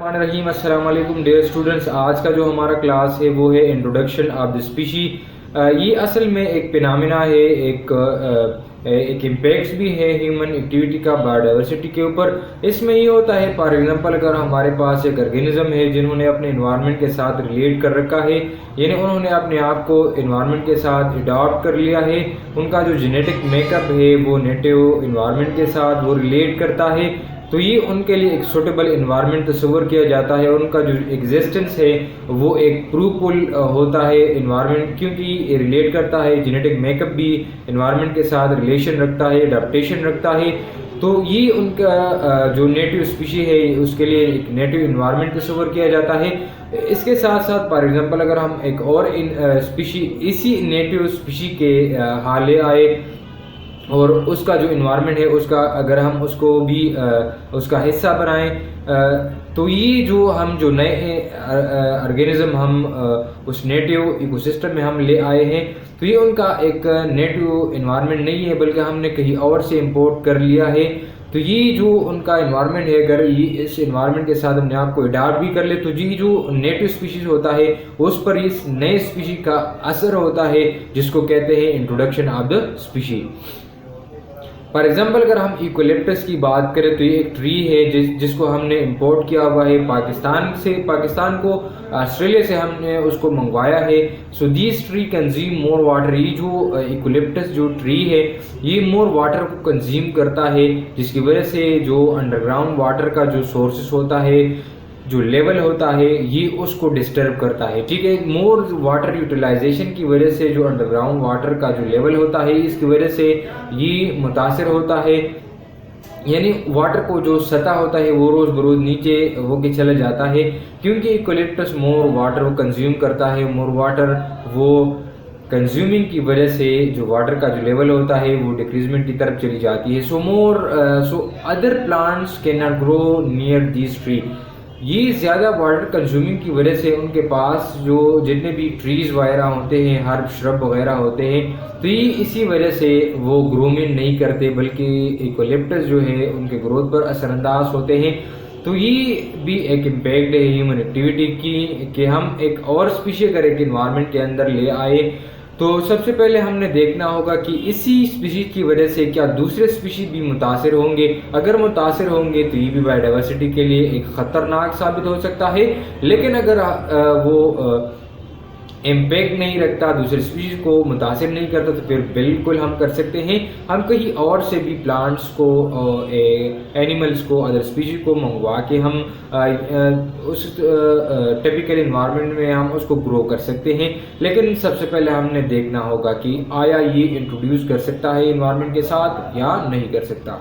रहीम अस्सलाम वालेकुम dear students. आज का जो हमारा क्लास है वो है इंट्रोडक्शन ऑफ द स्पीशी। ये असल में एक फिनोमेना है, एक इम्पैक्ट भी है ह्यूमन एक्टिविटी का बायोडाइवर्सिटी के ऊपर। इसमें ये होता है, फॉर एग्जांपल अगर हमारे पास एक ऑर्गेनिज्म है जिन्होंने अपने इन्वायरमेंट के साथ रिलेट कर रखा है, यानी उन्होंने अपने आप को इन्वायरमेंट के साथ अडॉप्ट कर लिया है, उनका जो जेनेटिक मेकअप है वो नेटिव इन्वायरमेंट के साथ वो रिलेट करता है, तो ये उनके लिए एक सूटेबल इन्वायरमेंट तस्वर किया जाता है और उनका जो एग्जिस्टेंस है वो एक प्रूफुल होता है इन्वायरमेंट, क्योंकि ये रिलेट करता है। जेनेटिक मेकअप भी इन्वायरमेंट के साथ रिलेशन रखता है, अडेप्टेशन रखता है। तो ये उनका जो नेटिव स्पीशी है उसके लिए एक नेटिव इन्वायरमेंट तस्वर किया जाता है। इसके साथ साथ फॉर एग्जांपल अगर हम एक और स्पीशी इसी नेटिव स्पीशी के हाले आए और उसका जो इन्वायरमेंट है उसका अगर हम उसको भी उसका हिस्सा बनाएं, तो ये जो नए ऑर्गेनिज्म हम उस नेटिव इकोसिस्टम में हम ले आए हैं, तो ये उनका एक नेटिव इन्वायरमेंट नहीं है बल्कि हमने कहीं और से इंपोर्ट कर लिया है। तो ये जो उनका इन्वायरमेंट है, अगर ये इस इन्वायरमेंट के साथ अपने आप को अडॉप्ट भी कर ले तो ये जो नेटिव स्पीशीज होता है उस पर इस नए स्पीशी का असर होता है, जिसको कहते हैं introduction of the species. For example अगर हम यूकेलिप्टस की बात करें तो ये एक ट्री है जिसको हमने इंपोर्ट किया हुआ है पाकिस्तान से। पाकिस्तान को ऑस्ट्रेलिया से हमने उसको मंगवाया है। So this tree consume more water. ये जो यूकेलिप्टस जो ट्री है ये मोर वाटर को कंज्यूम करता है, जिसकी वजह से जो अंडरग्राउंड वाटर का जो सोर्सेस होता है, जो लेवल होता है, ये उसको डिस्टर्ब करता है। ठीक है, मोर वाटर यूटिलाइजेशन की वजह से जो अंडरग्राउंड वाटर का जो लेवल होता है इसकी वजह से ये मुतासर होता है, यानी वाटर को जो सतह होता है वो रोज़ बरोज़ नीचे होके चला जाता है, क्योंकि यूकेलिप्टस मोर वाटर वो कंज्यूम करता है। मोर वाटर वो कंज्यूमिंग की वजह से जो वाटर का जो लेवल होता है वो डिक्रीजमेंट की तरफ चली जाती है। So other plants can not grow near this tree. ये ज़्यादा वाटर कंज्यूमिंग की वजह से उनके पास जो जितने भी ट्रीज़ वगैरह होते हैं, हर्ब श्रब वगैरह होते हैं, तो ये इसी वजह से वो ग्रोमिंग नहीं करते, बल्कि यूकेलिप्टस जो है उनके ग्रोथ पर असरअंदाज होते हैं। तो ये भी एक इम्पैक्ट है ह्यूमन एक्टिविटी की कि हम एक और स्पीशी अगर एक इन्वायरमेंट के अंदर ले आए, तो सबसे पहले हमने देखना होगा कि इसी स्पीशीज की वजह से क्या दूसरे स्पीशीज भी मुतासिर होंगे। अगर मुतासिर होंगे तो ये भी बायोडाइवर्सिटी के लिए एक ख़तरनाक साबित हो सकता है, लेकिन अगर वो इम्पैक्ट नहीं रखता, दूसरे स्पीशीज को मुतासिर नहीं करता, तो फिर बिल्कुल हम कर सकते हैं, हम कहीं और से भी प्लांट्स को, एनिमल्स को, अदर स्पीशीज को मंगवा के हम उस टिपिकल इन्वायरमेंट में हम उसको ग्रो कर सकते हैं। लेकिन सबसे पहले हमने देखना होगा कि आया ये इंट्रोड्यूस कर सकता है इन्वायरमेंट के साथ या नहीं कर सकता।